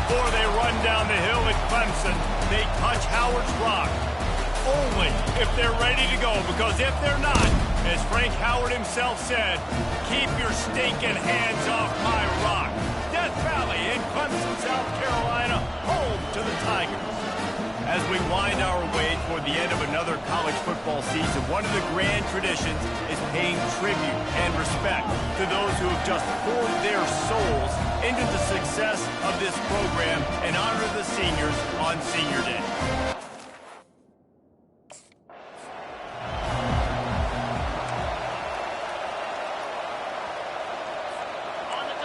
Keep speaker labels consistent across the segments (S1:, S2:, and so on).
S1: Before they run down the hill at Clemson, they touch Howard's rock. Only if they're ready to go, because if they're not, as Frank Howard himself said, keep your stinking hands off my rock. Death Valley in Clemson, South Carolina, home to the Tigers. As we wind our way toward the end of another college football season, one of the grand traditions is paying tribute and respect to those who have just poured their souls into the success of this program and honor the seniors on Senior Day.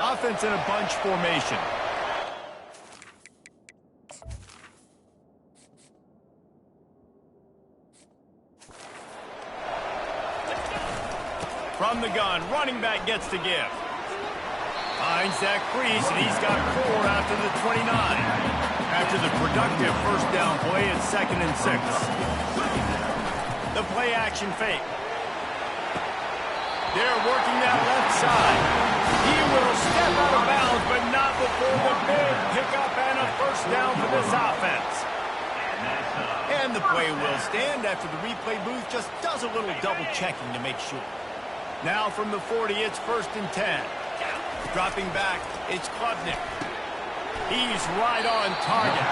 S1: Offense in a bunch formation. From the gun, running back gets to give. Finds that crease, and he's got 4 out to the 29. After the productive first down play, it's 2nd and 6. The play action fake. They're working that left side. He will step out of bounds, but not before the big pickup and a first down for this offense. And the play will stand after the replay booth just does a little double checking to make sure. Now from the 40, it's 1st and 10. Dropping back, it's Klubnik. He's right on target.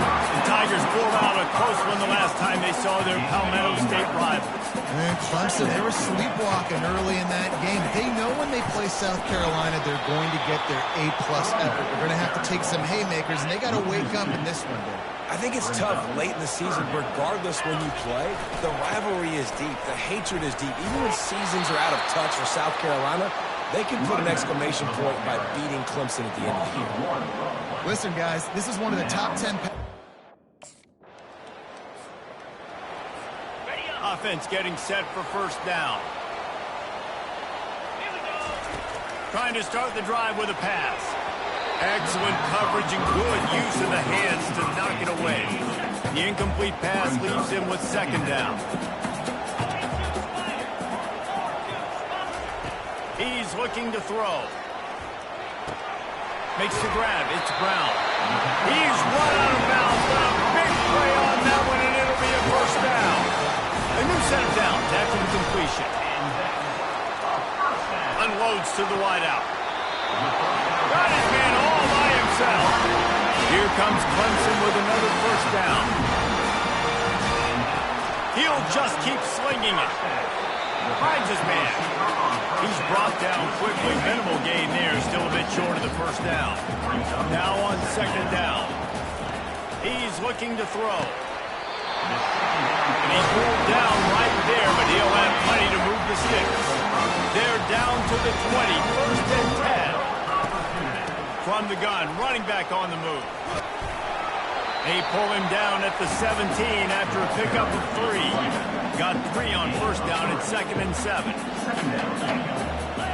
S1: The Tigers pulled out a close one the last time they saw their Palmetto State rivals.
S2: And Clemson, they were sleepwalking early in that game. They know when they play South Carolina, they're going to get their A-plus effort. They're going to have to take some haymakers, and they got to wake up in this one, though.
S3: I think it's tough late in the season, regardless when you play. The rivalry is deep. The hatred is deep. Even when seasons are out of touch for South Carolina, they can put an exclamation point by beating Clemson at the end of the year.
S2: Listen, guys, this is one of the top 10...
S1: Offense getting set for first down. Trying to start the drive with a pass. Excellent coverage and good use of the hands to knock it away. The incomplete pass leaves him with 2nd down. He's looking to throw. Makes the grab. It's Brown. He's run out of bounds, but a big play on that one, and it'll be a first down. A new set of downs after the completion. Unloads to the wideout. Got his man all by himself. Here comes Clemson with another first down. He'll just keep slinging it. Finds his man. He's brought down quickly. Minimal gain there. Still a bit short of the first down. Now on 2nd down. He's looking to throw. And he's pulled down right there, but he'll have plenty to move the sticks. They're down to the 20. 1st and 10. From the gun, running back on the move. They pull him down at the 17 after a pickup of 3. Got 3 on first down at 2nd and 7.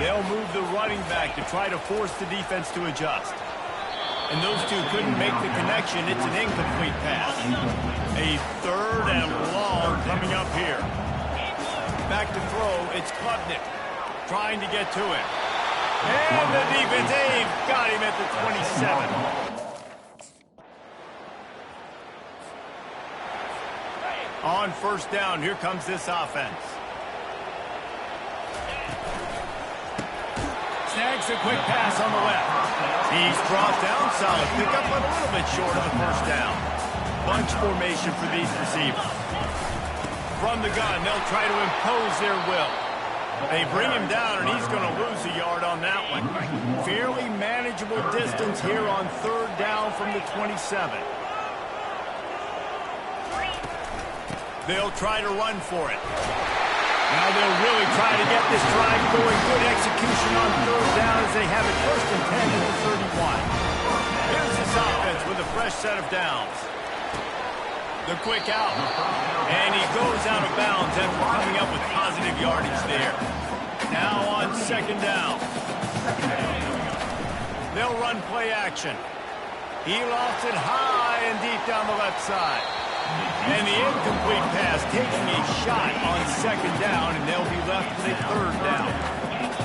S1: They'll move the running back to try to force the defense to adjust. And those two couldn't make the connection. It's an incomplete pass. A 3rd and long coming up here. Back to throw, it's Klubnik trying to get to it. And the defense, they've got him at the 27. On first down, here comes this offense. Snags a quick pass on the left. He's brought down, solid pickup, but a little bit short of the first down. Bunch formation for these receivers. From the gun, they'll try to impose their will. They bring him down, and he's going to lose a yard on that one. Fairly manageable distance here on 3rd down from the 27. They'll try to run for it. Now they'll really try to get this drive going. Good execution on 3rd down as they have it 1st and 10 at the 31. Here's this offense with a fresh set of downs. The quick out. And he goes out of bounds after coming up with positive yardage there. Now on 2nd down. They'll run play action. He lofts it high and deep down the left side. And the incomplete pass taking a shot on 2nd down, and they'll be left with a 3rd down.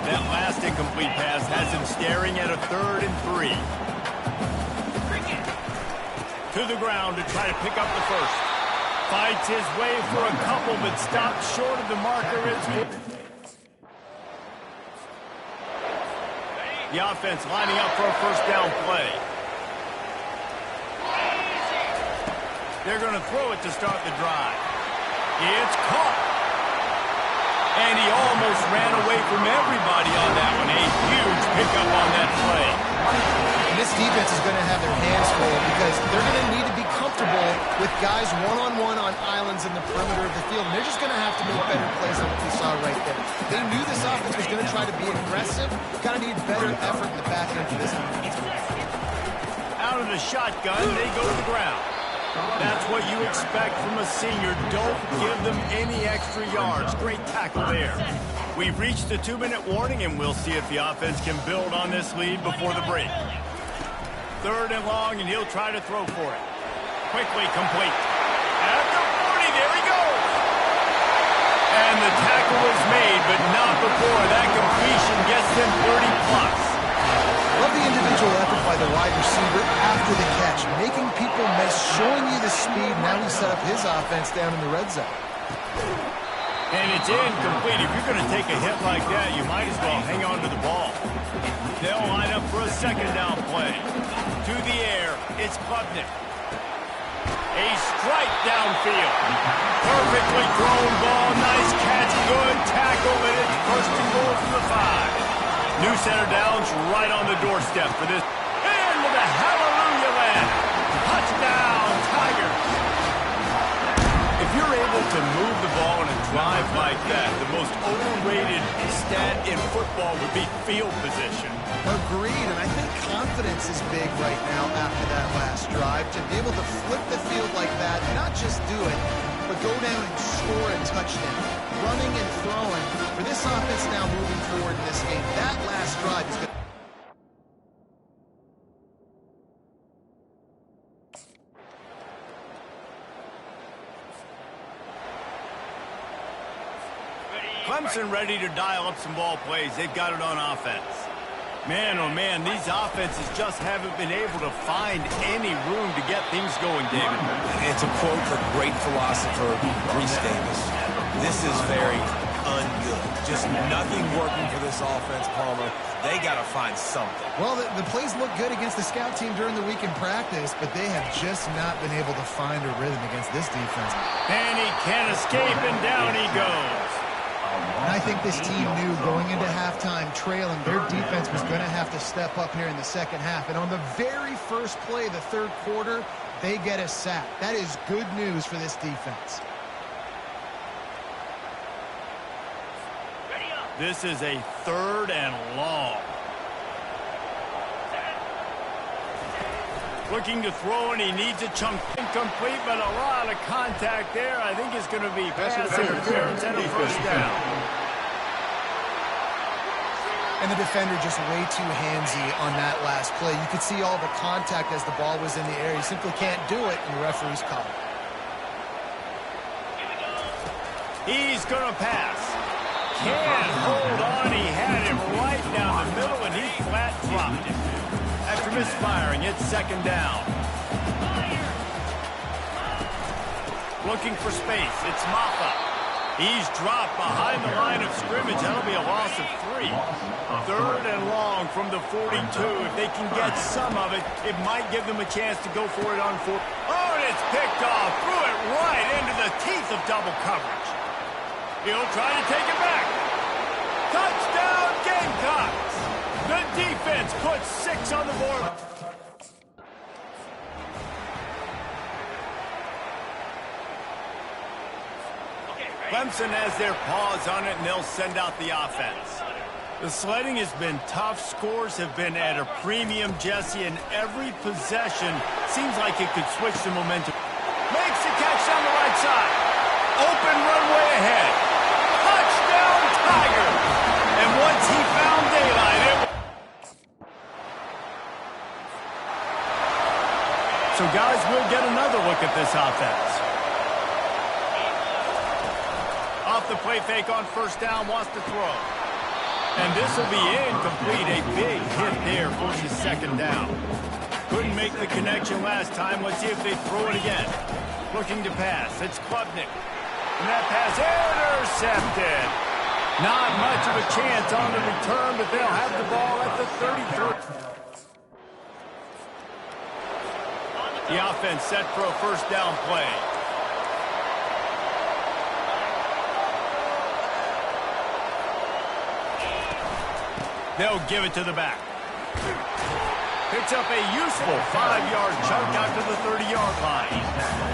S1: That last incomplete pass has him staring at a 3rd and 3. To the ground to try to pick up the first. Fights his way for a couple, but stops short of the marker. The offense lining up for a first down play. They're going to throw it to start the drive. It's caught. And he almost ran away from everybody on that one. A huge pickup on that play.
S2: And this defense is going to have their hands full because they're going to need to be comfortable with guys one-on-one on islands in the perimeter of the field. And they're just going to have to make better plays than what we saw right there. They knew this offense was going to try to be aggressive. Got to need better effort in the back end for this defense.
S1: Out of the shotgun, they go to the ground. That's what you expect from a senior. Don't give them any extra yards. Great tackle there. We've reached the 2-minute warning, and we'll see if the offense can build on this lead before the break. 3rd and long, and he'll try to throw for it. Quickly complete. At the 40, there he goes. And the tackle is made, but not before that completion gets them 30+.
S2: Love the individual effort by the wide receiver after the catch, making people miss, showing you the speed. Now he set up his offense down in the red zone.
S1: And it's incomplete. If you're going to take a hit like that, you might as well hang on to the ball. They'll line up for a 2nd down play. To the air, it's Klubnik. A strike downfield. Perfectly thrown ball. Nice catch. Good tackle. And it's 1st and goal from the 5. New center downs right on the doorstep for this. Into the hallelujah land. Touchdown, Tigers. If you're able to move the ball in a drive like that, the most overrated stat in football would be field position.
S2: Agreed, and I think confidence is big right now after that last drive. To be able to flip the field like that, not just do it, but go down and score a touchdown. Running and throwing. For this offense now moving forward in this game, that last drive is going to...
S1: Clemson ready to dial up some ball plays. They've got it on offense. Man, oh man, these offenses just haven't been able to find any room to get things going, David.
S3: It's a quote for great philosopher Reese Davis. This is very ungood. Just nothing working for this offense, Palmer. They got to find something.
S2: Well, the plays look good against the scout team during the week in practice, but they have just not been able to find a rhythm against this defense.
S1: And he can't escape, and down he goes.
S2: And I think this team knew going into halftime trailing, their defense was going to have to step up here in the second half. And on the very first play of the 3rd quarter, they get a sack. That is good news for this defense.
S1: This is a 3rd and long. Looking to throw, and he needs a chunk. Incomplete, but a lot of contact there. I think it's going to be pass interference and a 1st down.
S2: And the defender just way too handsy on that last play. You could see all the contact as the ball was in the air. He simply can't do it, and the referee's call it.
S1: He's going to pass. Can't hold on. He had him right down the middle, and he flat dropped it. After misfiring, it's 2nd down. Looking for space. It's Maffa. He's dropped behind the line of scrimmage. That'll be a loss of 3. 3rd and long from the 42. If they can get some of it, it might give them a chance to go for it on 4. Oh, and it's picked off. Threw it right into the teeth of double coverage. He'll try to take it back. Touchdown, Gamecocks. The defense puts 6 on the board. Clemson has their paws on it, and they'll send out the offense. The sledding has been tough. Scores have been at a premium, Jesse, and every possession seems like it could switch the momentum. Makes the catch on the right side. Open runway ahead. Touchdown, Tigers. And once he found daylight, so guys, we'll get another look at this offense. Off the play fake on 1st down, wants to throw. And this will be incomplete. A big hit there for his 2nd down. Couldn't make the connection last time. Let's see if they throw it again. Looking to pass. It's Klubnik. And that pass intercepted. Not much of a chance on the return, but they'll have the ball at the 33. The offense set for a first down play. They'll give it to the back. Picks up a useful 5-yard chunk out to the 30-yard line.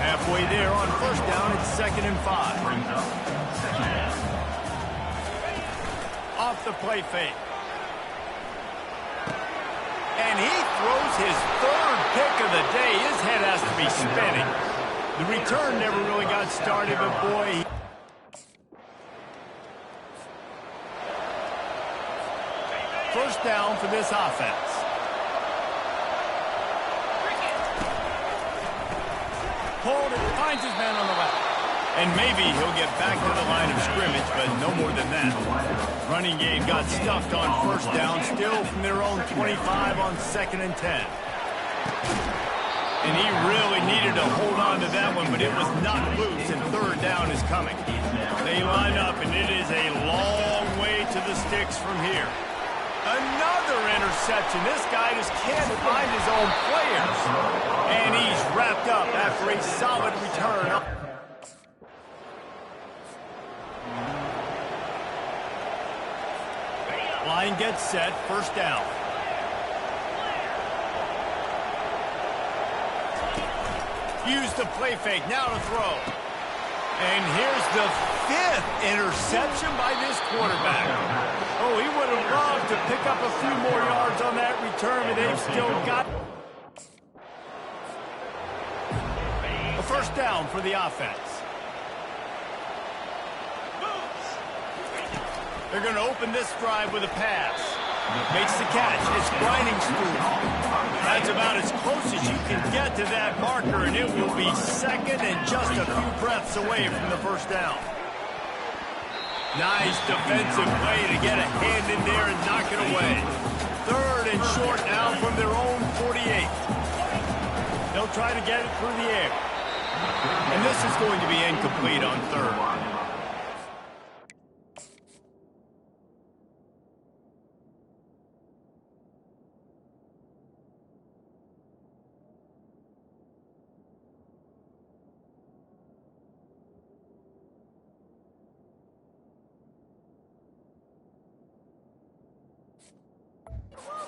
S1: Halfway there on first down, it's 2nd and 5. Off the play fake. And he throws his 3rd pick of the day. His head has to be spinning. The return never really got started, but boy... First down for this offense. Hold it, finds his man on the left. And maybe he'll get back to the line of scrimmage, but no more than that. Running game got stuffed on first down, still from their own 25 on 2nd and 10. And he really needed to hold on to that one, but it was not loose, and 3rd down is coming. They line up, and it is a long way to the sticks from here. Another interception. This guy just can't find his own players. And he's wrapped up after a solid return. Line gets set. First down. Use the play fake. Now to throw. And here's the 5th interception by this quarterback. Oh, he would have loved to pick up a few more yards on that return, but they've still got a first down for the offense. They're going to open this drive with a pass. Makes the catch. It's grinding school. That's about as close as you can get to that marker, and it will be 2nd and just a few breaths away from the first down. Nice defensive play to get a hand in there and knock it away. 3rd and short now from their own 48. They'll try to get it through the air. And this is going to be incomplete on 3rd.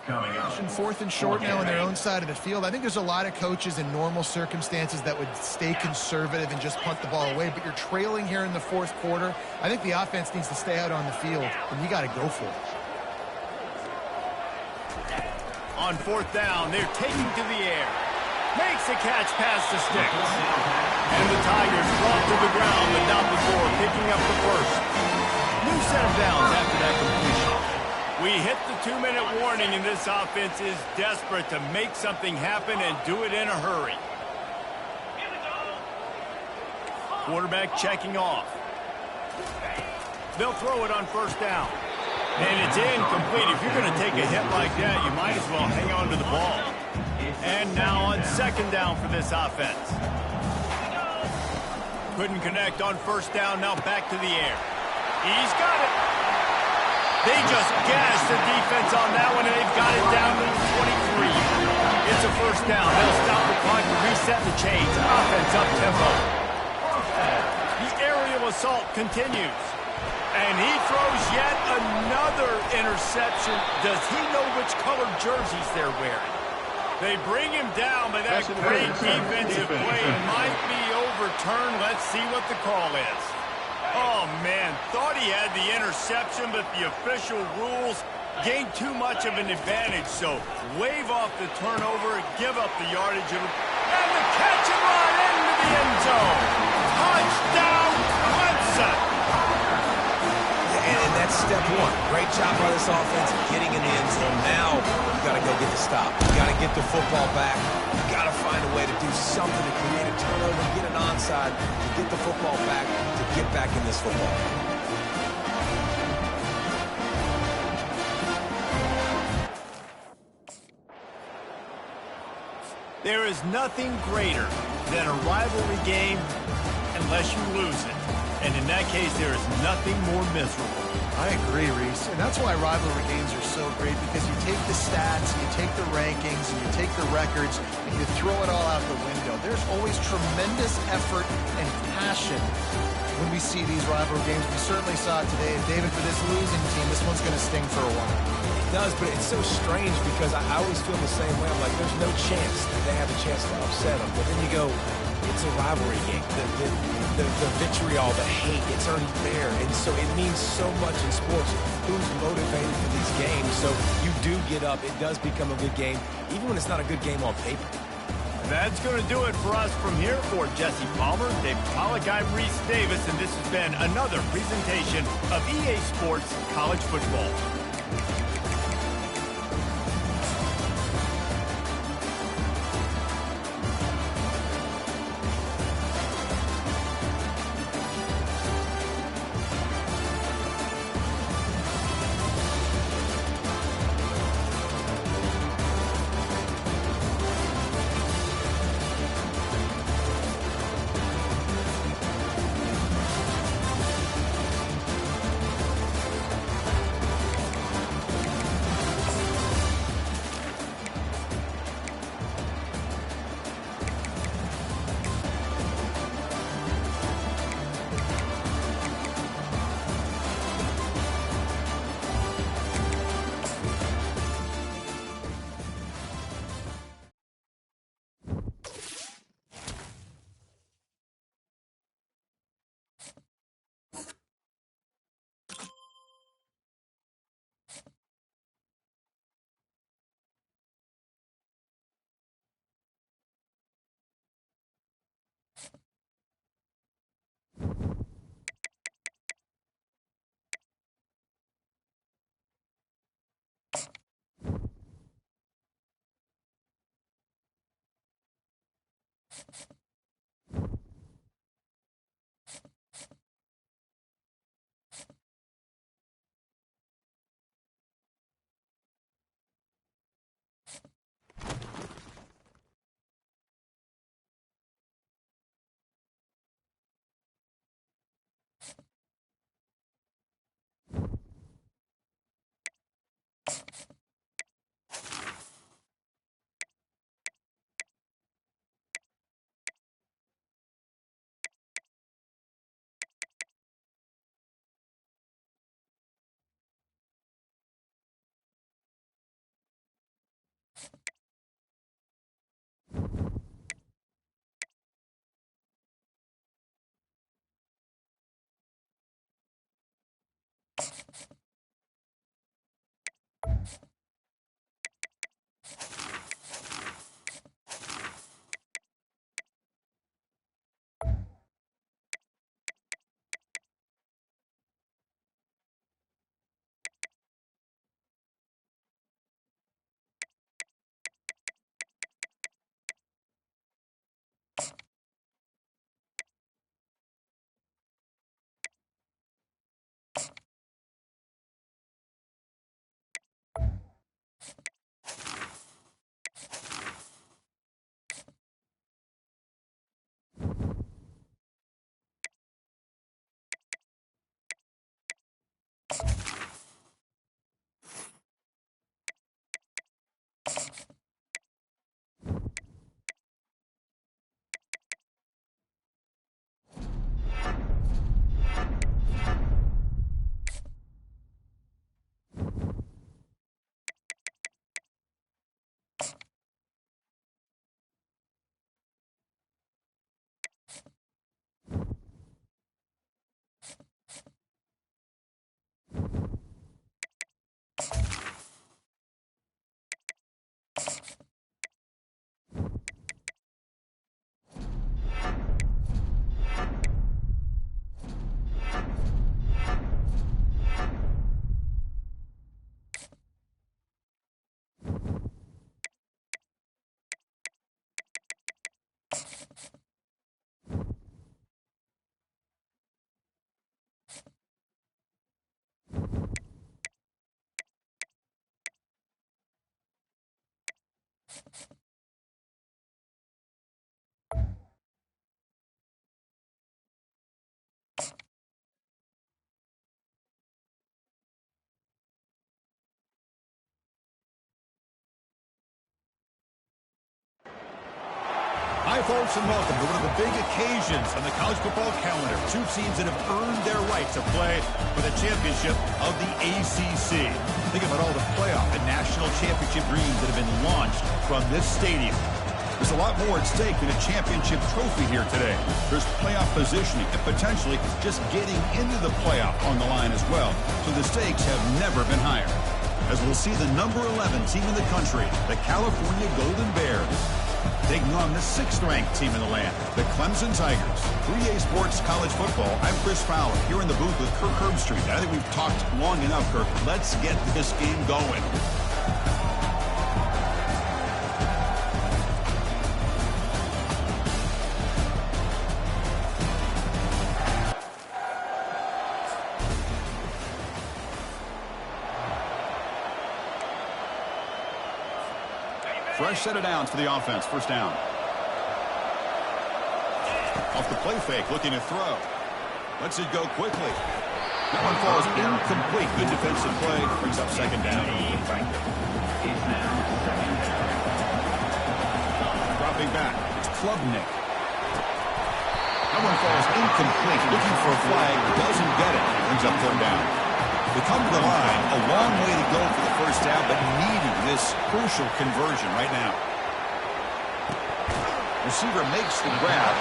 S2: Coming up. 4th and short now on their own side of the field. I think there's a lot of coaches in normal circumstances that would stay conservative and just punt the ball away, but you're trailing here in the 4th quarter. I think the offense needs to stay out on the field, and you got to go for it.
S1: On 4th down, they're taking to the air. Makes a catch past the sticks. And the Tigers drop to the ground, but not before picking up the first. New set of downs after that completion. We hit the 2-minute warning, and this offense is desperate to make something happen and do it in a hurry. Quarterback checking off. They'll throw it on first down. And it's incomplete. If you're going to take a hit like that, you might as well hang on to the ball. And now on 2nd down for this offense. Couldn't connect on first down, now back to the air. He's got it. They just gashed the defense on that one, and they've got it down to the 23. It's a first down. They'll stop the clock and reset the chains. Offense up tempo. The aerial assault continues. And he throws yet another interception. Does he know which colored jerseys they're wearing? They bring him down, but that great defensive play might be overturned. Let's see what the call is. Oh, man, thought he had the interception, but the official rules gained too much of an advantage, so wave off the turnover and give up the yardage. And the catch and run into the end zone. Touchdown, Clemson.
S3: And that's step one. Great job by this offense getting in the end zone. Now you got to go get the stop. You got to get the football back. You got to find a way to do something to create a turnover, get an onside, to get the football back, to get back in this football.
S1: There is nothing greater than a rivalry game unless you lose it. And in that case, there is nothing more miserable.
S2: I agree, Reese. And that's why rivalry games are so great, because you take the stats, and you take the rankings, and you take the records, and you throw it all out the window. There's always tremendous effort and passion when we see these rivalry games. We certainly saw it today. And David, for this losing team, this one's going to sting for a while.
S3: It does, but it's so strange because I always feel the same way. I'm like, there's no chance that they have a chance to upset them. But then you go, it's a rivalry game. The vitriol, the hate, it's already there. And so it means so much in sports. Who's motivated for these games? So you do get up. It does become a good game, even when it's not a good game on paper.
S1: That's going to do it for us from here. For Jesse Palmer, David Pollack, I'm Reese Davis, and this has been another presentation of EA Sports College Football.
S4: Hi, folks, and welcome to one of the big occasions on the college football calendar. Two teams that have earned their right to play for the championship of the ACC. Think about all the playoff and national championship dreams that have been launched from this stadium. There's a lot more at stake than a championship trophy here today. There's playoff positioning and potentially just getting into the playoff on the line as well. So the stakes have never been higher. As we'll see the number 11 team in the country, the California Golden Bears, taking on the 6th-ranked team in the land, the Clemson Tigers. 3A Sports College Football, I'm Chris Fowler, here in the booth with Kirk Herbstreit. I think we've talked long enough, Kirk. Let's get this game going.
S5: Fresh set of downs for the offense. First down. Off the play fake, looking to throw. Lets it go quickly. That one falls incomplete. Good defensive play. Brings up second down. Dropping back. It's Klubnik. That one falls incomplete. Looking for a flag. Doesn't get it. Brings up third down. They come to the line, a long way to go for the first down, but needing this crucial conversion right now. Receiver makes the grab.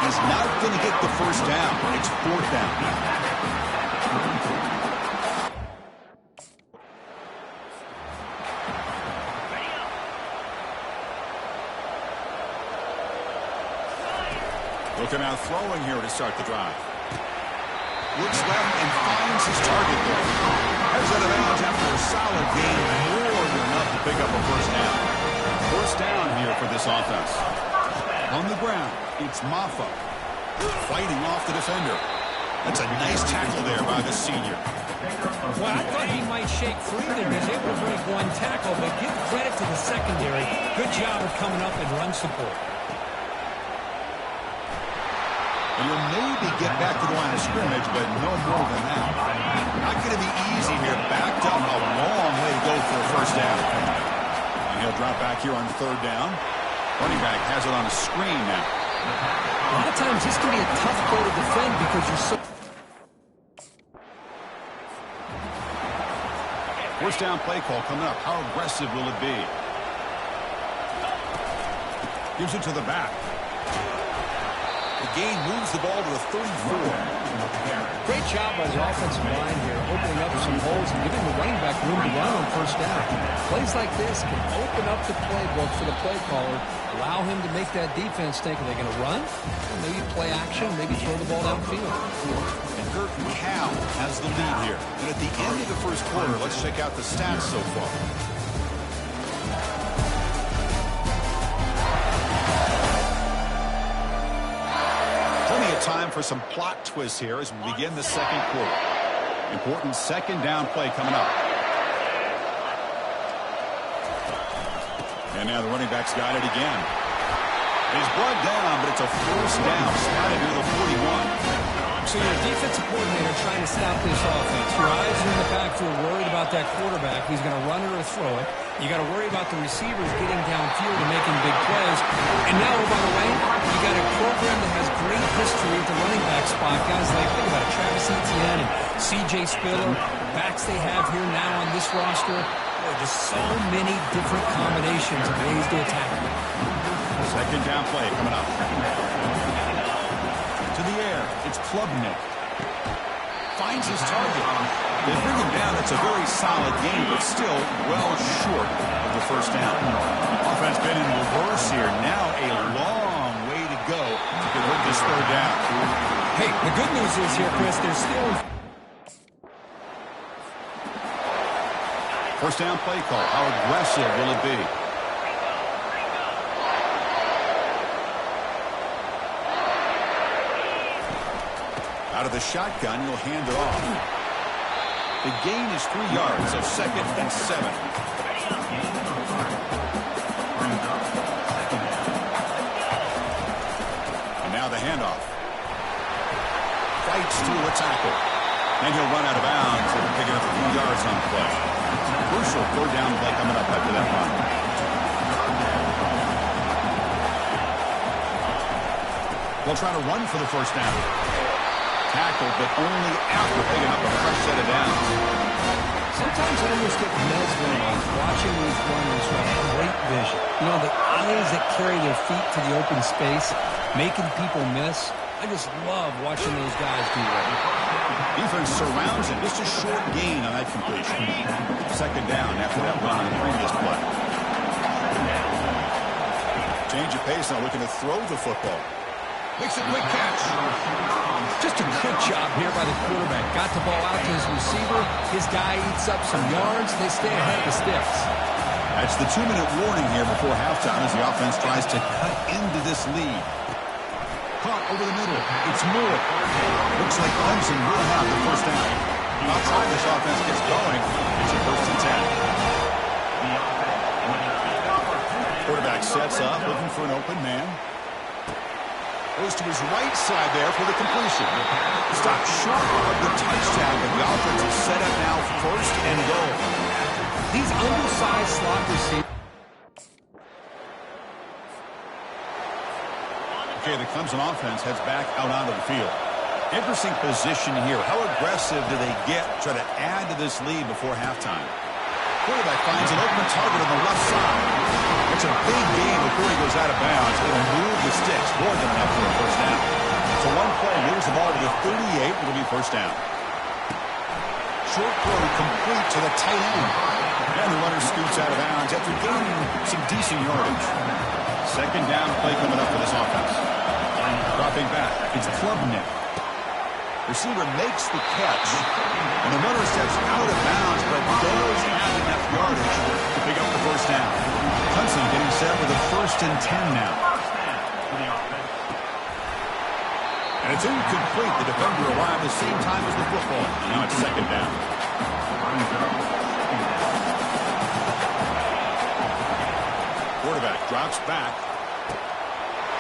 S5: He's not going to get the first down. It's fourth down. Looking out throwing here to start the drive. Looks left and finds his target there. Heads out of bounds after a solid gain, more than enough to pick up a first down. First down here for this offense. On the ground, it's Maffa fighting off the defender. That's a nice tackle there by the senior.
S6: Well, I thought he might shake free there. He's able to break one tackle, but give credit to the secondary. Good job of coming up and run support.
S5: And you'll maybe get back to the line of scrimmage, but no more than that. Not going to be easy here. Backed up a long way to go for a first down. And he'll drop back here on third down. Running back has it on a screen now.
S6: A lot of times this can be a tough play to defend because you're so...
S5: First down play call coming up. How aggressive will it be? Gives it to the back. The gain moves the ball to the 34.
S6: Great job by the offensive line here, opening up some holes and giving the running back room to run on first down. Plays like this can open up the playbook for the play caller, allow him to make that defense think, are they going to run? Or maybe play action, maybe throw the ball downfield.
S5: And Kirk Cal has the lead here. And at the end of the first quarter, let's check out the stats so far. Time for some plot twists here as we begin the second quarter. Important second down play coming up. And now the running back's got it again. He's brought down, but it's a first down, spotted near the 41.
S6: So you're a defensive coordinator trying to stop this offense. Your eyes are in the backfield, worried about that quarterback. He's going to run it or throw it. You got to worry about the receivers getting downfield and making big plays. And now, oh, by the way, you got a program that has great history at the running back spot. Guys like, think about it, Travis Etienne and C.J. Spiller, backs they have here now on this roster. There are just so many different combinations of ways to attack them.
S5: Second down play coming up. To the air, it's Klubnik. Finds his target. They bring him down. It's a very solid game, but still well short of the first down. Offense been in reverse here. Now a long way to go to convert this third down.
S6: Hey, the good news is here, Chris, there's still...
S5: First down play call. How aggressive will it be? Out of the shotgun, he'll hand it off. The gain is 3 yards, so second and 7. And now the handoff. Fights through a tackle. And he'll run out of bounds and pick it up a few yards on the play. Crucial third down play coming up after that run. They'll try to run for the first down. Tackled, but only after picking up a fresh set of downs.
S6: Sometimes I almost get mesmerized watching these runners who have great vision. You know, the eyes that carry their feet to the open space, making people miss. I just love watching those guys do that.
S5: Defense surrounds him. Just a short gain on that completion. Second down after that run on the previous play. Change of pace now, looking to throw the football. Makes a quick catch.
S6: Just a good job here by the quarterback. Got the ball out to his receiver. His guy eats up some yards. They stay ahead of the sticks.
S5: That's the 2-minute warning here before halftime as the offense tries to cut into this lead. Caught over the middle. It's Moore. Looks like Clemson will have the first down. About time this offense gets going. It's a first and 10. Quarterback sets up, looking for an open man. Goes to his right side there for the completion. Stopped short of the touchdown, but the offense is set up now first and goal.
S6: These undersized slot receivers.
S5: Okay, the Clemson offense heads back out onto the field. Interesting position here. How aggressive do they get to try to add to this lead before halftime? Quarterback finds an open target on the left side. It's a big gain before he goes out of bounds. It'll move the sticks more than enough for a first down. So one play moves the ball to the 38. It'll be first down. Short throw complete to the tight end. And the runner scoots out of bounds after gaining some decent yardage. Second down play coming up for this offense. Dropping back, it's Klubnik. Receiver makes the catch, and the runner steps out of bounds, but does have enough yardage to pick up the first down. Clemson getting set with a first and 10 now. And it's incomplete. The defender arrived the same time as the football. And now it's second down. Quarterback drops back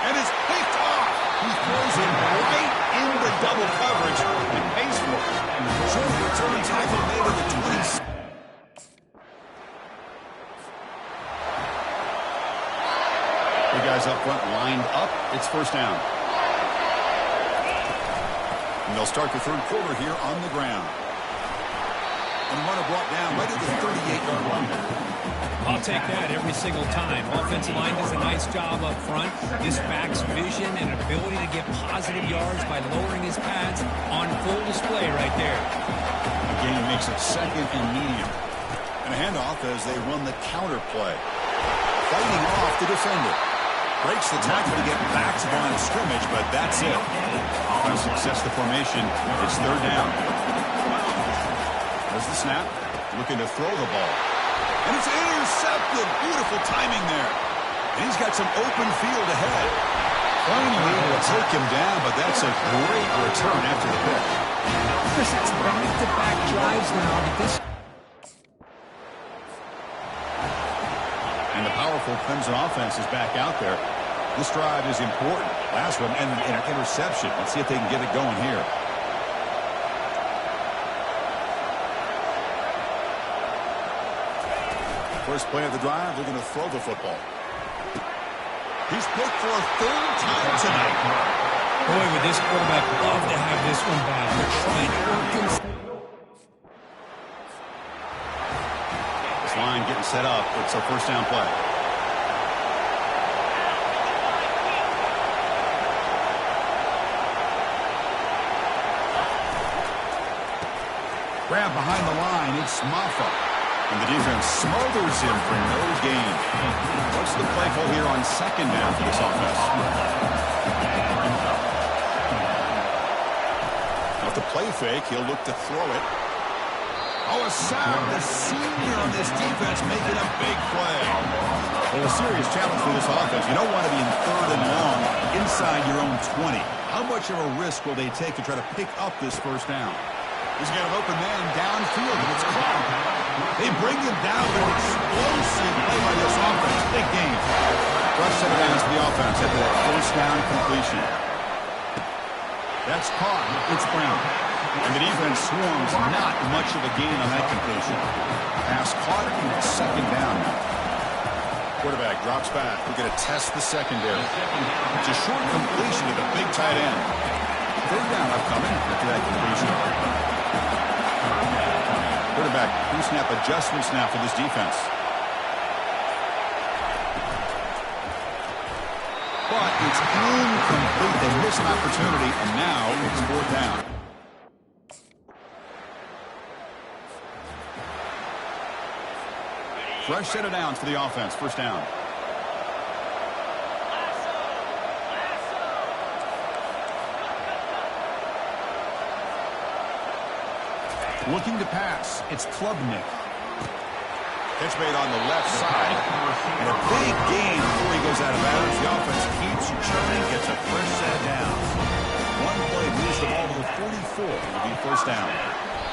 S5: and is picked off. He throws him right into double coverage and pays for it. Short return tackle made at the 20. The guys up front lined up. It's first down. And they'll start the third quarter here on the ground. And the runner brought down right at the 38-yard line.
S6: I'll take that every single time. Offensive line does a nice job up front. This back's vision and ability to get positive yards by lowering his pads on full display right there.
S5: The game makes it second and medium. And a handoff as they run the counter play. Fighting off the defender. Breaks the tackle to get back to the line of scrimmage, but that's it. By success the formation, it's third down. There's the snap. Looking to throw the ball. And it's intercepted. Beautiful timing there. And he's got some open field ahead. Finally able to take him down, but that's a great return after the pick.
S6: Chris, it's back-to-back drives now.
S5: And the powerful Clemson offense is back out there. This drive is important. Last one, and an interception. Let's see if they can get it going here. First play of the drive, they're going to throw the football. He's picked for a third time tonight.
S6: Boy, would this quarterback love to have this one back. They're trying to work inside.
S5: This line getting set up. It's a first down play. Grab behind the line. It's Maffa. And the defense smothers him for no gain. What's the play call here on second down for this offense? With the play fake, he'll look to throw it. Oh, a sack. The senior on this defense making a big play. Well, a serious challenge for this offense. You don't want to be in third and long inside your own 20. How much of a risk will they take to try to pick up this first down? He's got an open man downfield, and it's caught. They bring him down with an explosive play by this offense. Big game. Rush set of downs for the offense after that first down completion. That's caught. It's Brown. And the defense swarms. Not much of a gain on that completion. Pass caught. Second down now. Quarterback drops back. We're going to test the secondary. It's a short completion to the big tight end. Third down upcoming after that completion. Quarterback pre-snap adjustments now for this defense. But it's incomplete. They missed an opportunity, and now it's fourth down. Fresh set of downs for the offense. First down. Looking to pass. It's Klubnik. Catch made on the left side. And a big gain before he goes out of bounds. The offense keeps churning, gets a fresh set of downs. One play moves the ball to the 44. It'll be first down.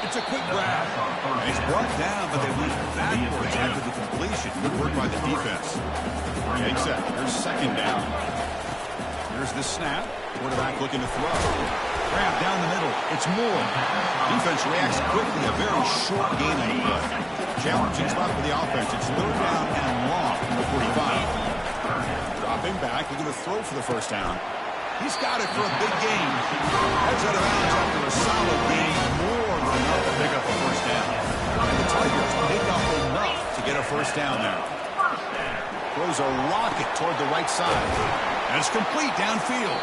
S5: It's a quick grab. And he's brought down, but they move backwards after the completion. Good work by the defense. Take set. Here's second down. Here's the snap. Quarterback looking to throw. Grab down the middle. It's Moore. Defense reacts quickly. A very short gain on the play. Challenging spot for the offense. It's third down and long from the 45. Dropping back. Looking to throw for the first down. He's got it for a big gain. Heads out of bounds after a solid gain. More than enough to pick up a first down. And the Tigers pick up enough to get a first down there. Throws a rocket toward the right side. And it's complete downfield.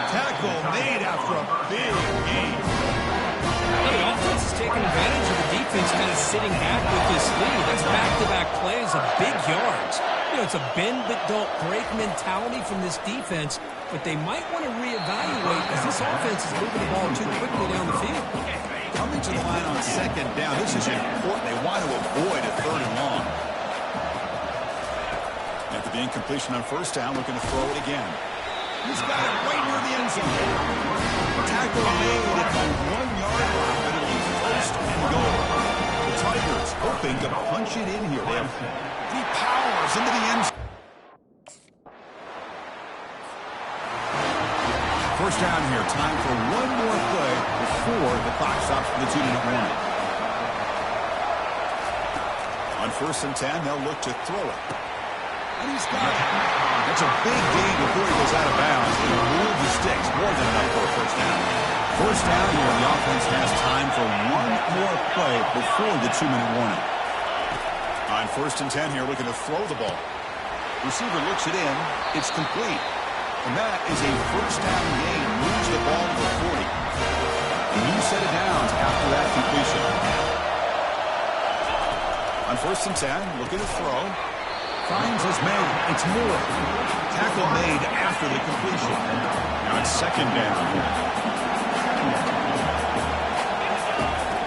S5: Tackle made after a big gain.
S6: The offense is taking advantage of the defense kind of sitting back with this lead. That's back-to-back plays of big yards. You know, it's a bend but don't break mentality from this defense, but they might want to reevaluate as this offense is moving the ball too quickly down the field.
S5: Coming to the line on second down. This is important. They want to avoid a third and long. After the incompletion on first down, looking to throw it again. He's got it right near the end zone. Tackle made at the 1 yard line, but it'll be first and goal. The Tigers hoping to punch it in here. They have deep powers into the end zone. First down here. Time for one more play before the clock stops for the 2-minute warning. On first and 10, they'll look to throw it. And he's got it. That's a big gain before he goes out of bounds. He'll move the sticks. More than enough for a first down. First down here, the offense has time for one more play before the 2-minute warning. On first and 10 here, looking to throw the ball. Receiver looks it in. It's complete. And that is a first down gain. Moves the ball to the 40. A new set of downs after that completion. On first and 10, looking to throw. Finds his man. It's Moore. Tackle made after the completion. Now it's second down.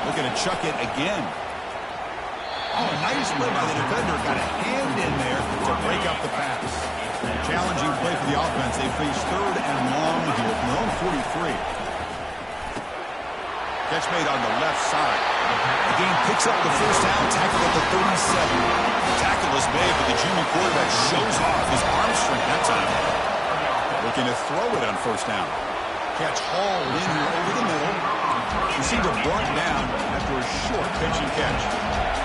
S5: Looking to chuck it again. Oh, nice play by the defender. Got a hand in there to break up the pass. Challenging play for the offense. They face third and long here from their own 43. Catch made on the left side. The game picks up the first down. Tackle at the 37. Tackle is made, but the junior quarterback shows off his arm strength that time. Looking to throw it on first down. Catch hauled in here over the middle. Receiver brought down after a short pitch and catch.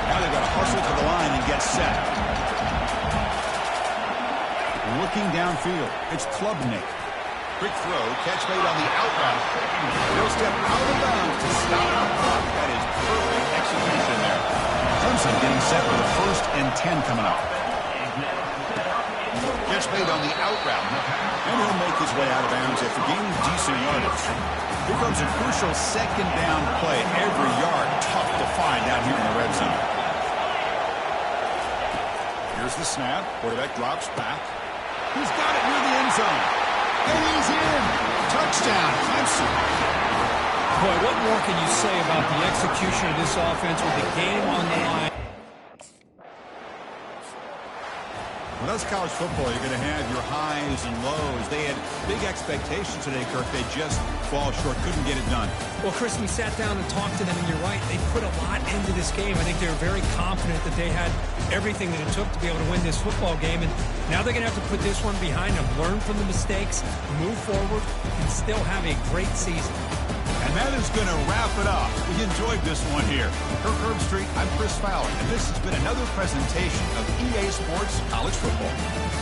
S5: Now they've got to hustle to the line and get set. Looking downfield. It's Klubnik. Quick throw. Catch made on the out route. He'll step out of bounds to stop the clock. That is perfect execution there. Clemson getting set for the first and 10 coming up. Catch made on the out route. And he'll make his way out of bounds after gaining decent yardage. Here comes a crucial second down play. Every yard tough to find out here in the red zone. Here's the snap. Quarterback drops back. He's got it near the end zone. And he's in. Touchdown, Clemson.
S6: Boy, what more can you say about the execution of this offense with the game on the line?
S5: Well, that's college football. You're going to have your highs and lows. They had big expectations today, Kirk. They just fall short. Couldn't get it done.
S6: Well, Chris, we sat down and talked to them, and you're right. They put a lot into this game. I think they were very confident that they had everything that it took to be able to win this football game. And now they're going to have to put this one behind them, learn from the mistakes, move forward, and still have a great season.
S5: And
S4: And that is going to wrap it up. We enjoyed this one here. For Herb Street, I'm Chris Fowler, and this has been another presentation of EA Sports College Football.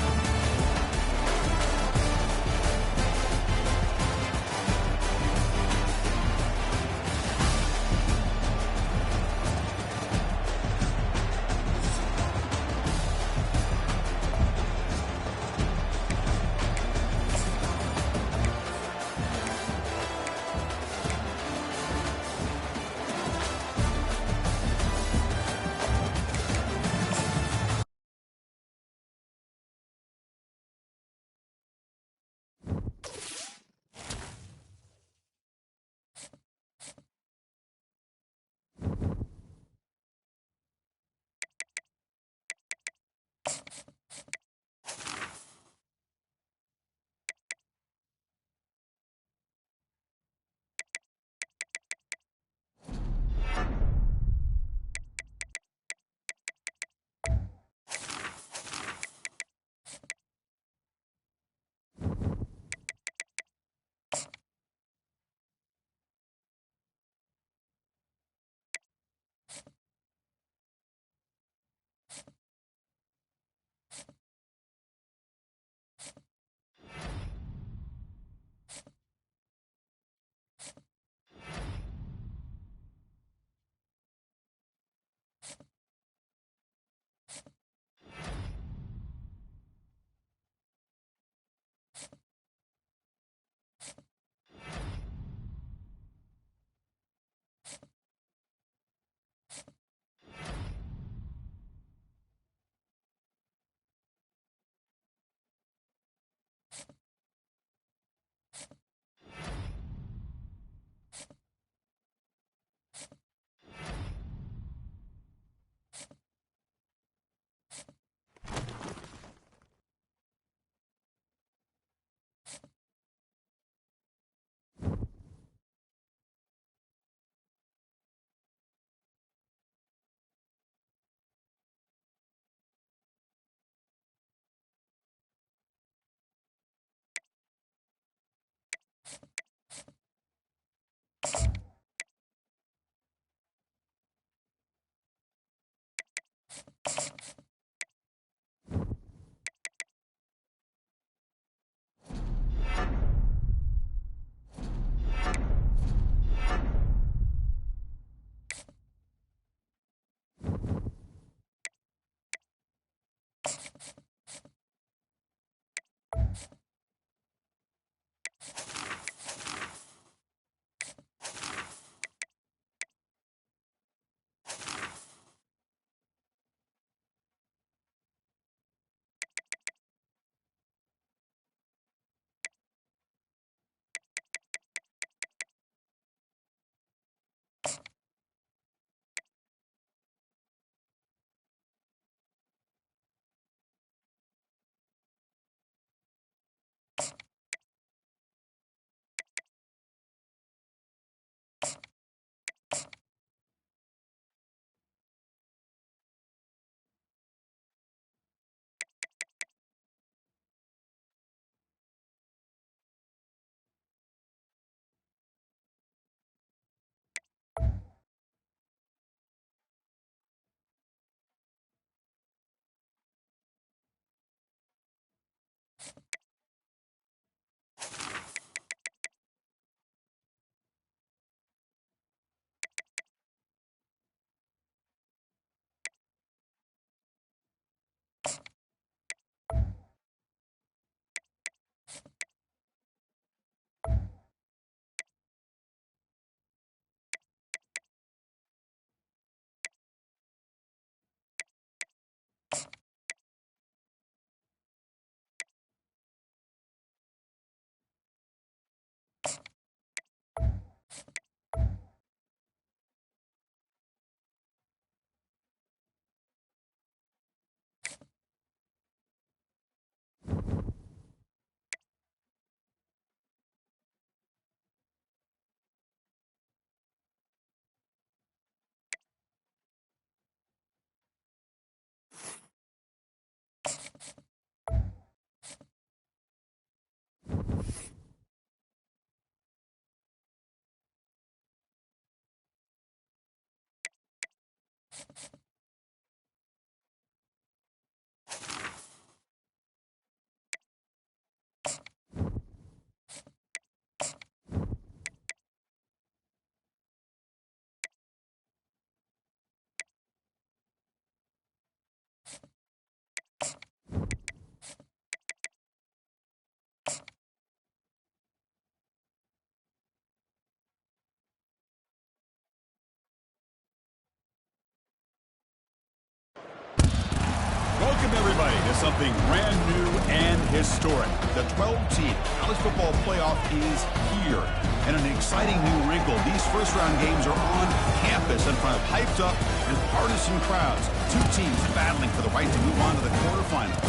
S4: Welcome, everybody, to something brand new and historic. The 12-team college football playoff is here. And an exciting new wrinkle. These first-round games are on campus in front of hyped-up and partisan crowds. Two teams battling for the right to move on to the quarterfinals.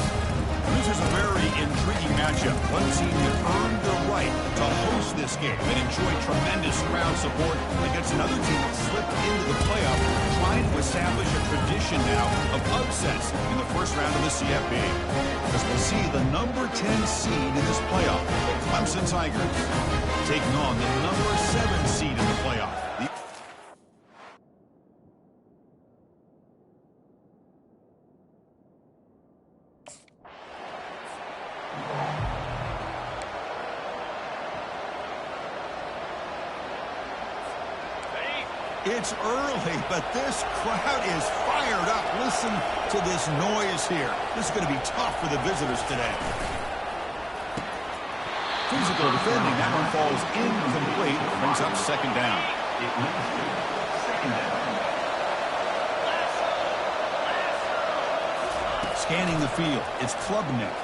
S4: This is a very intriguing matchup. One team that earned the right to host this game and enjoyed tremendous crowd support against another team that slipped into the playoff, trying to establish a tradition now of upsets in the first round of the CFB. As we'll see, the number 10 seed in this playoff, the Clemson Tigers, taking on the number 7 seed in the playoff. It's early, but this crowd is fired up. Listen to this noise here. This is going to be tough for the visitors today. Physical defending. That one falls incomplete. Brings up second down. Scanning the field. It's Klubnik.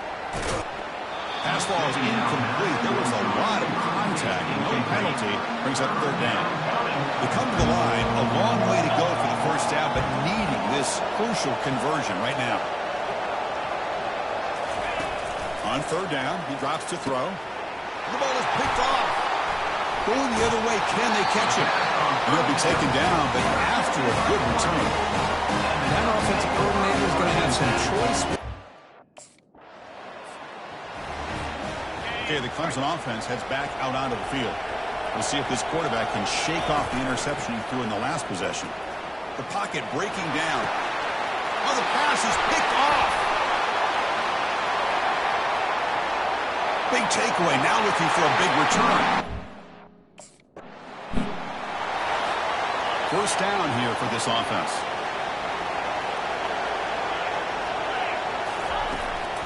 S4: Pass ball is incomplete. There was a lot of contact. No penalty. Brings up third down. They come to the line, a long way to go for the first down, but needing this crucial conversion right now. On third down, he drops to throw. The ball is picked off. Going the other way, can they catch him? He'll be taken down, but after a good return.
S6: That offensive coordinator is going to have some choice.
S4: Okay, the Clemson offense heads back out onto the field. We'll see if this quarterback can shake off the interception he threw in the last possession. The pocket breaking down. Oh, the pass is picked off. Big takeaway. Now looking for a big return. First down here for this offense.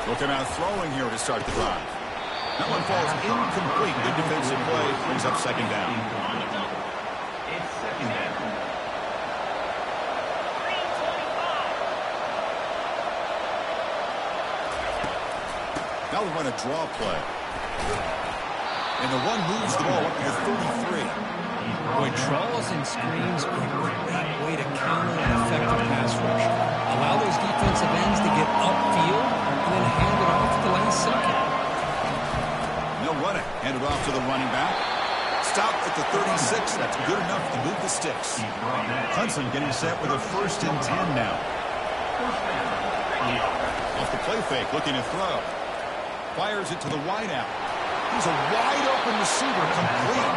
S4: Looking at throwing here to start the drive. That one falls incomplete. Good defensive play. Brings up second down.
S7: It's second down.
S4: Now we run a draw play. And the one moves the ball up to the 33.
S6: Boy, draws and screens are a great way to counter an effective pass rush. Allow those defensive ends to get upfield and then hand it off at the last second.
S4: They'll run it. Hand it off to the running back. Stop at the 36. That's good enough to move the sticks. Clemson getting set with a 1st and 10 now. Off the play fake, looking to throw. Fires it to the wideout. He's a wide-open receiver, complete.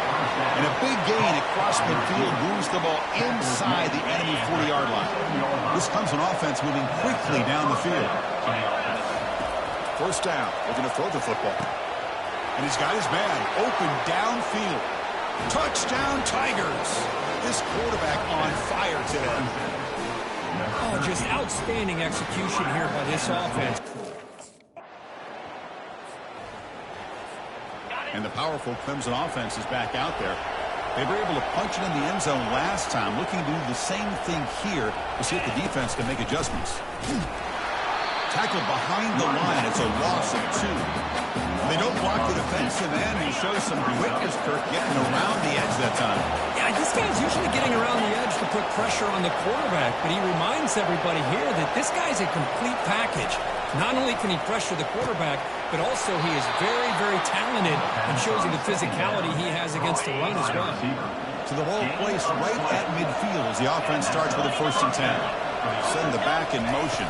S4: And a big gain across midfield moves the ball inside the enemy 40-yard line. This Clemson offense moving quickly down the field. First down. Looking to throw the football. And he's got his man open downfield. Touchdown, Tigers. This quarterback on fire today.
S6: Oh, just outstanding execution here by this offense.
S4: And the powerful Clemson offense is back out there. They were able to punch it in the end zone last time. Looking to do the same thing here to see if the defense can make adjustments. Tackled behind the line. It's a loss of 2. They don't block the defensive end. He shows some quickness, Kirk, getting around the edge that time.
S6: Yeah, this guy's usually getting around the edge to put pressure on the quarterback, but he reminds everybody here that this guy's a complete package. Not only can he pressure the quarterback, but also he is very, very talented and shows you the physicality he has against the run as well.
S4: So the ball placed right at midfield as the offense starts with a 1st and 10. Send the back in motion.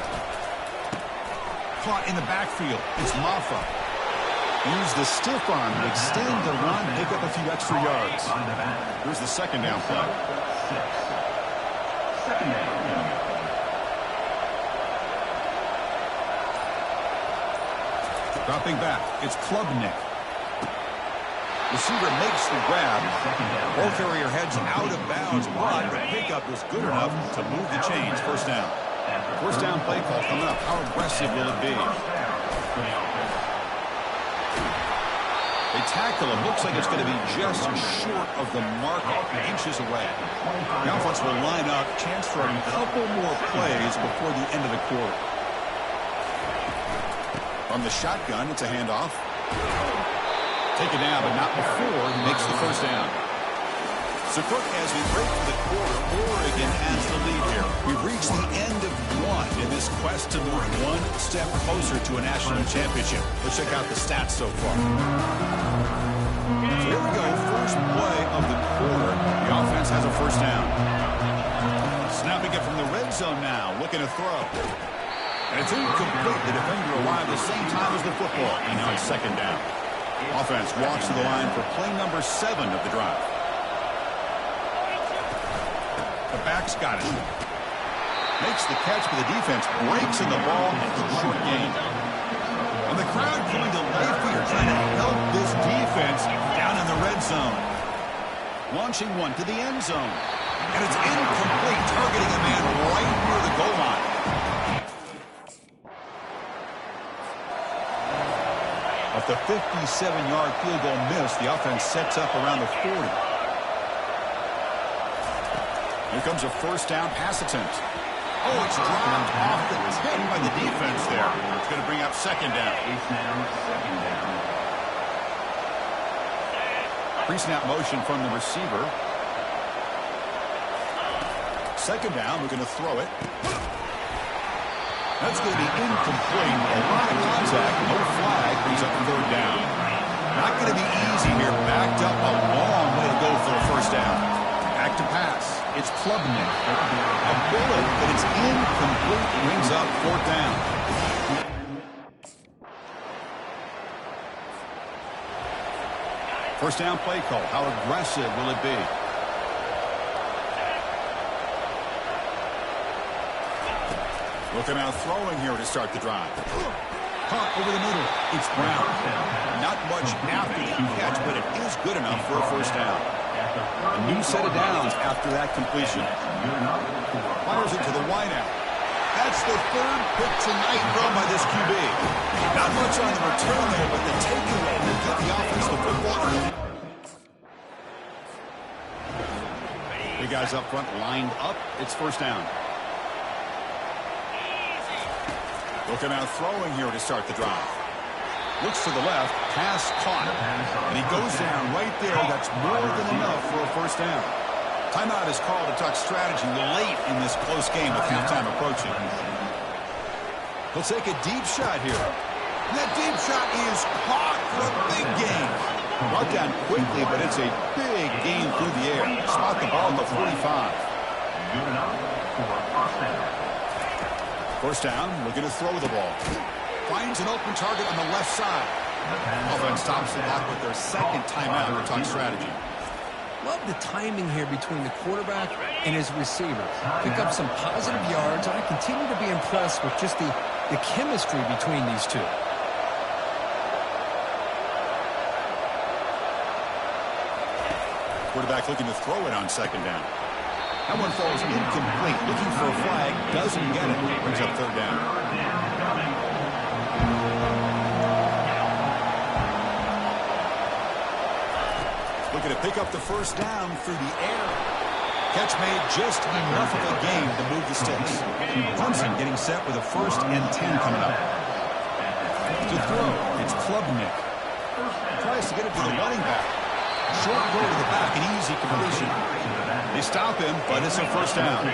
S4: Caught in the backfield. It's Maffa. Use the stiff arm to extend the run, pick up a few extra yards. Here's the second down play.
S7: Second down.
S5: Dropping back, it's Klubnik. Receiver makes the grab. Ball carrier heads out of bounds, but the pickup was good enough to move the chains. First down. First down play call coming up. How aggressive will it be? They tackle him. Looks like it's going to be just short of the mark, inches away. The offense will line up. Chance for a couple more plays before the end of the quarter. From the shotgun, it's a handoff. Taken down, but not before he makes the first down. So, Cook, as we break for the quarter, Oregon has the lead here. We've reached the end of one in this quest to move one step closer to a national championship. Let's check out the stats so far. So here we go, first play of the quarter. The offense has a first down. Snapping it from the red zone now, looking to throw. And it's incomplete. The defender arrived at the same time as the football. And now it's second down. Offense walks to the line for play number 7 of the drive. The back's got it. Makes the catch, but the defense breaks in the ball and it's a short gain. And the crowd coming to life here, trying to help this defense down in the red zone. Launching one to the end zone. And it's incomplete, targeting a man right near the goal line. Off the 57-yard field goal miss, the offense sets up around the 40. Here comes a first down pass attempt. Oh, it's dropped off the tip by the defense there. It's going to bring up second down. Pre-snap motion from the receiver. Second down, we're going to throw it. That's going to be incomplete. A lot of contact, no flag, brings up third down. Not going to be easy here. Backed up a long way to go for a first down. Back to pass. It's Klubnik. A bullet, but it's incomplete. Brings up fourth down. First down play call. How aggressive will it be? Looking out throwing here to start the drive. Caught over the middle. It's Brown. Not much after the catch, but it is good enough for a first down. A new set of downs after that completion. Fires it to the wideout. That's the third pick tonight thrown by this QB. Not much on the return there, but the takeaway will give the offense the football. Three guys up front lined up. It's first down. Looking out throwing here to start the drive. Looks to the left, pass caught. And he goes down right there. That's more than enough for a first down. Timeout is called to talk strategy late in this close game with halftime approaching. He'll take a deep shot here. And that deep shot is caught for a big gain. Brought down quickly, but it's a big gain through the air. Spot the ball at the 45. First down, looking to throw the ball. Finds an open target on the left side. Offense stops the clock with their second timeout to talk strategy.
S6: Love the timing here between the quarterback and his receiver. Pick up some positive yards, and I continue to be impressed with just the chemistry between these two.
S5: Quarterback looking to throw it on second down. That one falls incomplete. Looking for a flag. Doesn't get it. Brings up third down. Looking to pick up the first down through the air. Catch made just enough of a gain to move the sticks. Clemson getting set with a 1st and 10 coming up. To throw, it's Klubnik. Tries to get it to the running back. Short throw to the back, an easy completion. They stop him, but it's a first down.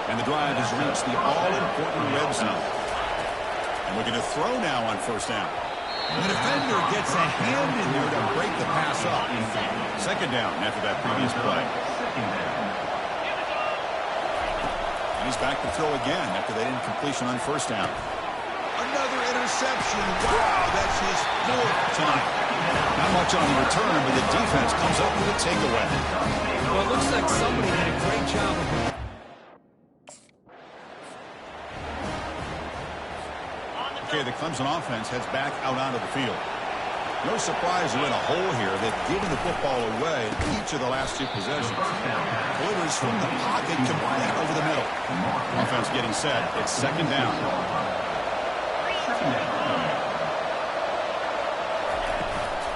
S5: And the drive has reached the all-important red zone. And we're going to throw now on first down. The defender gets a hand in there to break the pass up. Second down after that previous play. And he's back to throw again after that incompletion on first down. Another interception. Wow, that's his 4th tonight. Not much on the return, but the defense comes up with a takeaway.
S6: Well, it looks like somebody did a great job of
S4: Okay, the Clemson offense heads back out onto the field. No surprise they're in a hole here. They've given the football away each of the last 2 possessions. Delivers from the pocket, complete over the middle. Offense getting set. It's second down.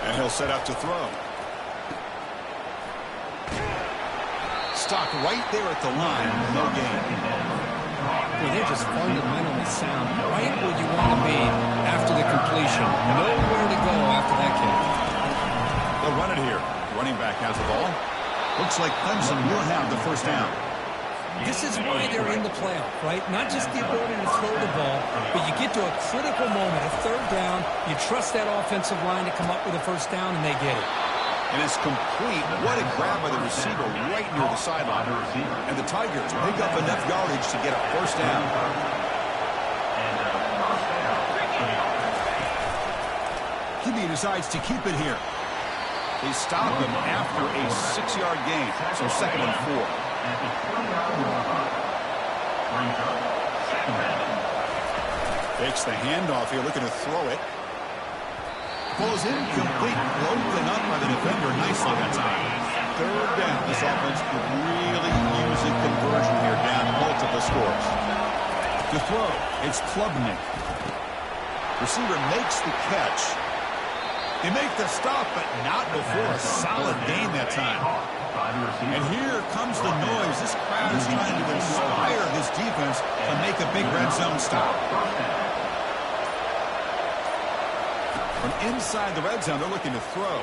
S4: And he'll set up to throw. Stopped right there at the line. No gain.
S6: Well, they're just fundamentally sound, right where you want to be after the completion. Nowhere to go after that kick.
S4: They'll run it here. Running back has the ball. Looks like Clemson will have the first down.
S6: This is why they're in the playoff, right? Not just the ability to throw the ball, but you get to a critical moment, a third down, you trust that offensive line to come up with a first down, and they get it.
S4: And it's complete. What a grab by the receiver right near the sideline. And the Tigers pick up enough yardage to get a first down. QB decides to keep it here. They stop him after a 6-yard gain. So second and 4. Takes the handoff here, looking to throw it. Falls incomplete, broken up by the defender nicely that time. Third down. This offense could really use a conversion here, down multiple scores. To throw, it's Klubnik. Receiver makes the catch. They make the stop, but not before a solid gain that time. And here comes the noise. This crowd is trying to inspire this defense to make a big red zone stop. From inside the red zone, they're looking to throw.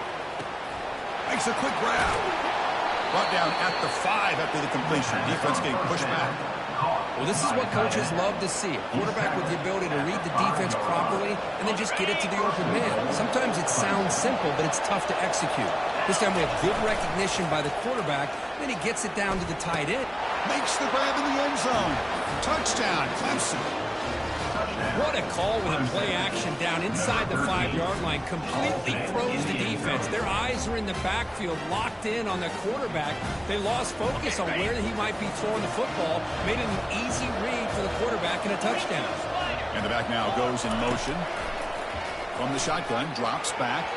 S4: Makes a quick grab. Brought down at the 5 after the completion. Defense getting pushed back.
S6: Well, this is what coaches love to see. A quarterback with the ability to read the defense properly and then just get it to the open man. Sometimes it sounds simple, but it's tough to execute. This time we have good recognition by the quarterback. Then he gets it down to the tight end.
S4: Makes the grab in the end zone. Touchdown, Clemson.
S6: What a call with a play action down inside the 5-yard line. Completely throws the defense. Their eyes are in the backfield, locked in on the quarterback. They lost focus on where he might be throwing the football. Made it an easy read for the quarterback and a touchdown.
S4: And the back now goes in motion. From the shotgun, drops back.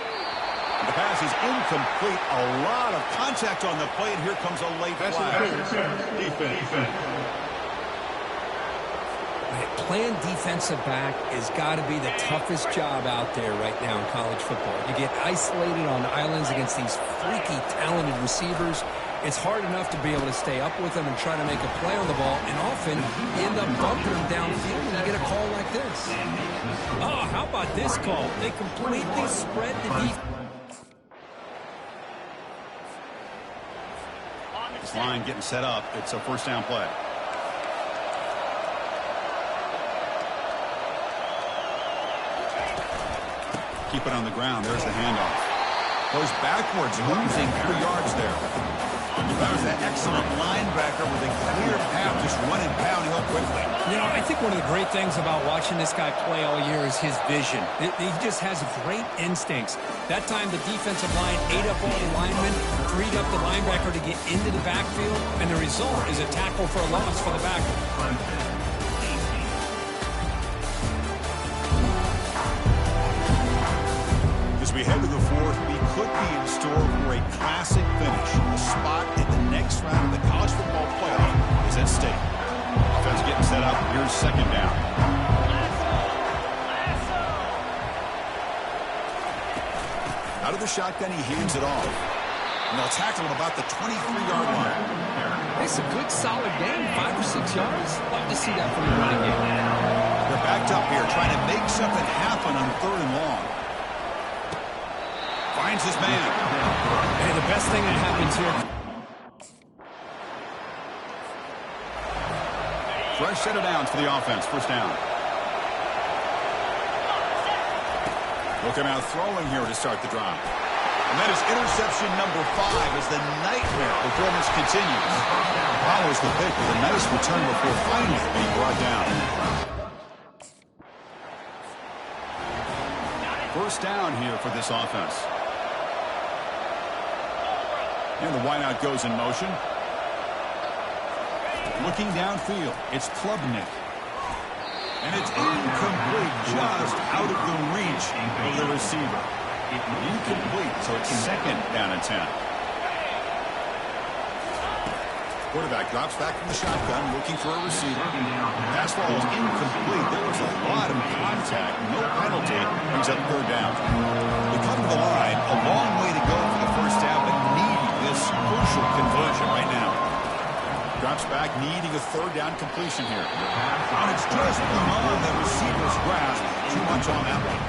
S4: The pass is incomplete. A lot of contact on the play, and here comes a late flag. Defense.
S6: Playing defensive back has got to be the toughest job out there right now in college football. You get isolated on islands against these freaky, talented receivers. It's hard enough to be able to stay up with them and try to make a play on the ball, and often you end up bumping them downfield when you get a call like this. Oh, how about this call? They completely spread the defense.
S4: This line getting set up. It's a first down play. Keep it on the ground. There's the handoff. Goes backwards, losing 3 yards there. That was an excellent linebacker with a clear path, just running downhill quickly.
S6: You know, I think one of the great things about watching this guy play all year is his vision. He just has great instincts. That time the defensive line ate up all the linemen, freed up the linebacker to get into the backfield, and the result is a tackle for a loss for the backer.
S4: As we head to the fourth, we could be in store for a classic finish. The spot in the next round of the college football playoff is at stake. Offense getting set up. Here's second down. Out of the shotgun, he hands it off. And they'll tackle him about the 23-yard line.
S6: It's a good, solid game, 5 or 6 yards. Love to see that from the running game.
S4: They're backed up here, trying to make something happen on third and long. Finds his man.
S6: Hey, the best thing that happens here.
S4: Fresh set of downs for the offense. First down. Looking out throwing here to start the drive. And that is interception number 5 as the nightmare performance continues. Follows the pick with a nice return before finally being brought down. First down here for this offense. And the wideout goes in motion. Looking downfield, it's Klubnik.
S5: And it's incomplete, just out of the reach of the receiver. Incomplete, so it's second down and 10. Quarterback drops back from the shotgun, looking for a receiver. Pass ball is incomplete. There was a lot of contact. No penalty. Brings up third down. They come to the line. A long way to go for the first down, but needing this crucial conversion right now. Drops back, needing a third down completion here. And it's just beyond the receiver's grasp. Too much on that one.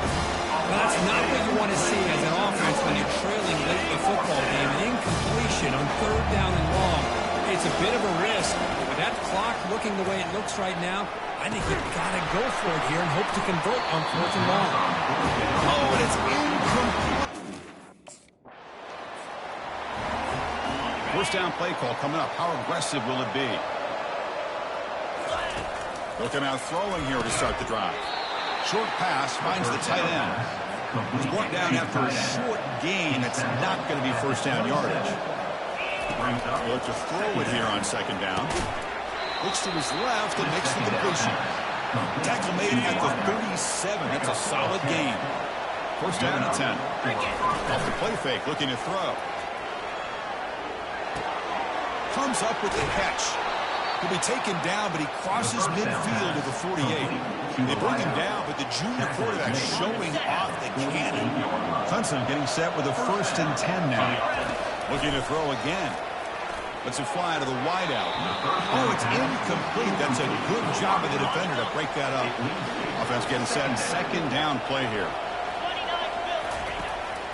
S6: Well, that's not what you want to see as an offense when you're trailing late in the football game. An incompletion on third down and long. It's a bit of a risk. With that clock looking the way it looks right now, I think you've got to go for it here and hope to convert on fourth and long.
S5: Oh, and it's incomplete. First down play call coming up. How aggressive will it be? Looking out throwing here to start the drive. Short pass finds the tight end. He's brought down after a short gain. It's not going to be first down yardage. He'll look to throw it here on second down. Looks to his left and makes the completion. Tackle made at the 37. That's a solid gain. First down and 10. Off the play fake, looking to throw. Comes up with the catch. He'll be taken down, but he crosses midfield to the 48. They bring him down, but the junior quarterback showing off the cannon. Clemson getting set with a first and 10 now. Looking to throw again. Lets it fly to the wideout. Oh, it's incomplete. That's a good job of the defender to break that up. Offense getting set in second down play here.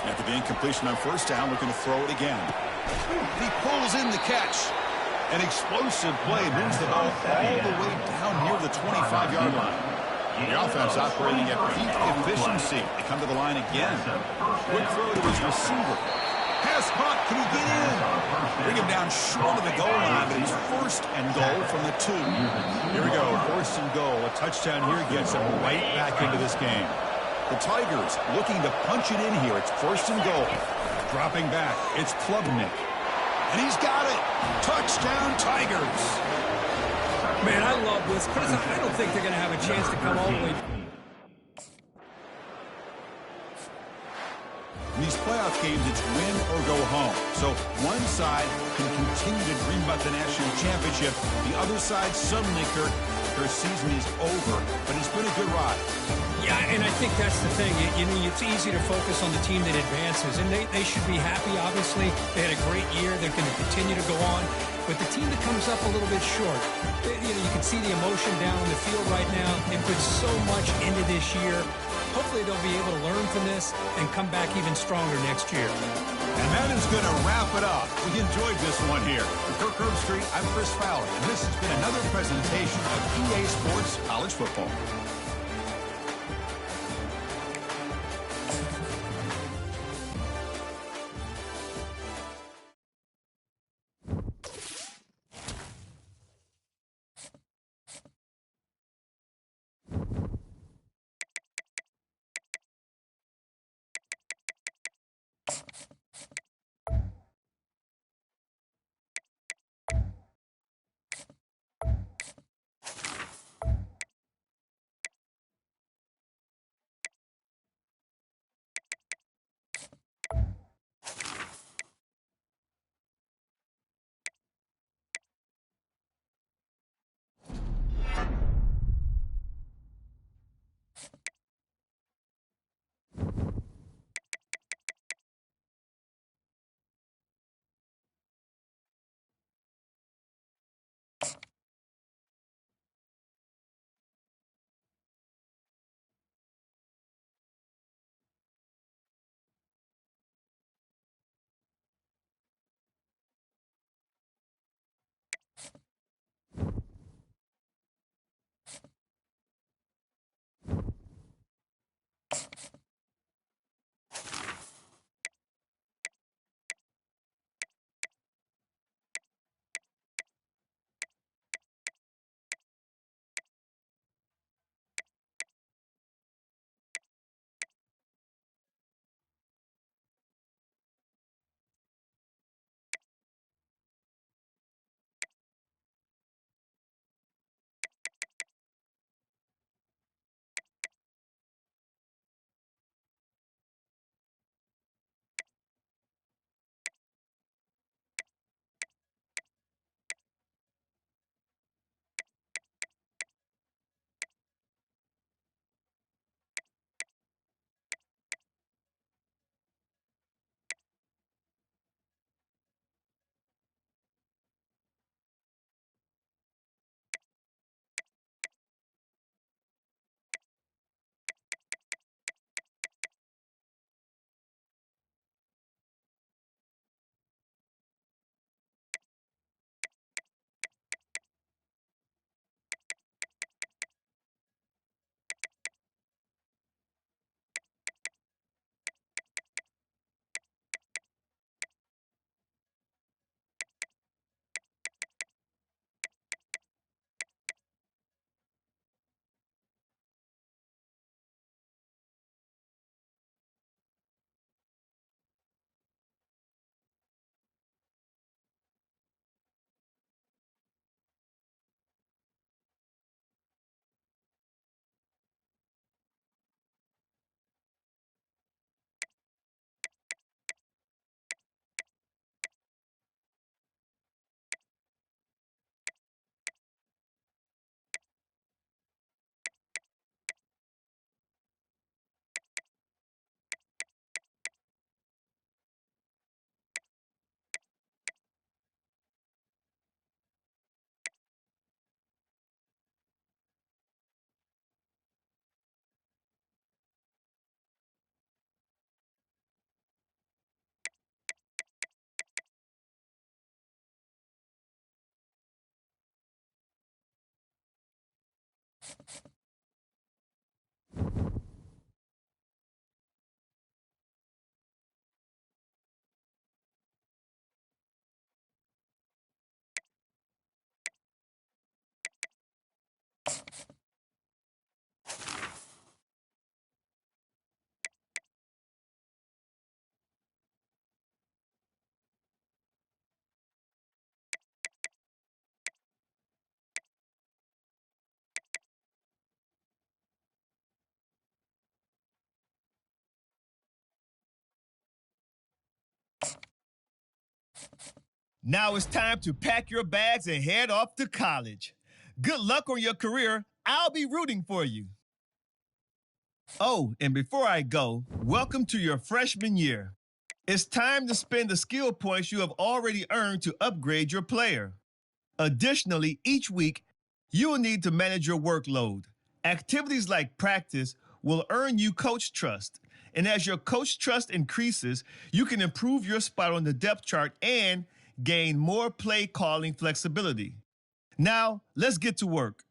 S5: After the incompletion on first down, looking to throw it again. He pulls in the catch. An explosive play moves the ball all the way down near the 25-yard line. The offense operating at peak efficiency. They come to the line again. Quick throw to his receiver. Pass caught. Can he get in? Bring him down short of the goal line, but it's first and goal from the 2. Here we go. First and goal. A touchdown here gets him right back into this game. The Tigers looking to punch it in here. It's first and goal. Dropping back. It's Klubnik. And he's got it. Touchdown, Tigers.
S6: Man, I love this. Chris, I don't think they're going to have a chance to come all the way.
S5: In these playoff games, it's win or go home. So one side can continue to dream about the national championship. The other side, suddenly, Kirk, their season is over. But it's been a good ride.
S6: Yeah, and I think that's the thing. You know, it's easy to focus on the team that advances, and they should be happy, obviously. They had a great year. They're going to continue to go on. But the team that comes up a little bit short, you can see the emotion down on the field right now. They put so much into this year. Hopefully they'll be able to learn from this and come back even stronger next year.
S5: And that is going to wrap it up. We enjoyed this one here. For Kirk Herbstreit, I'm Chris Fowler, and this has been another presentation of EA Sports College Football.
S1: Now it's time to pack your bags and head off to college. Good luck on your career. I'll be rooting for you. Oh, and before I go, welcome to your freshman year. It's time to spend the skill points you have already earned to upgrade your player. Additionally, each week, you will need to manage your workload. Activities like practice will earn you coach trust. And as your coach trust increases, you can improve your spot on the depth chart and gain more play calling flexibility. Now, let's get to work.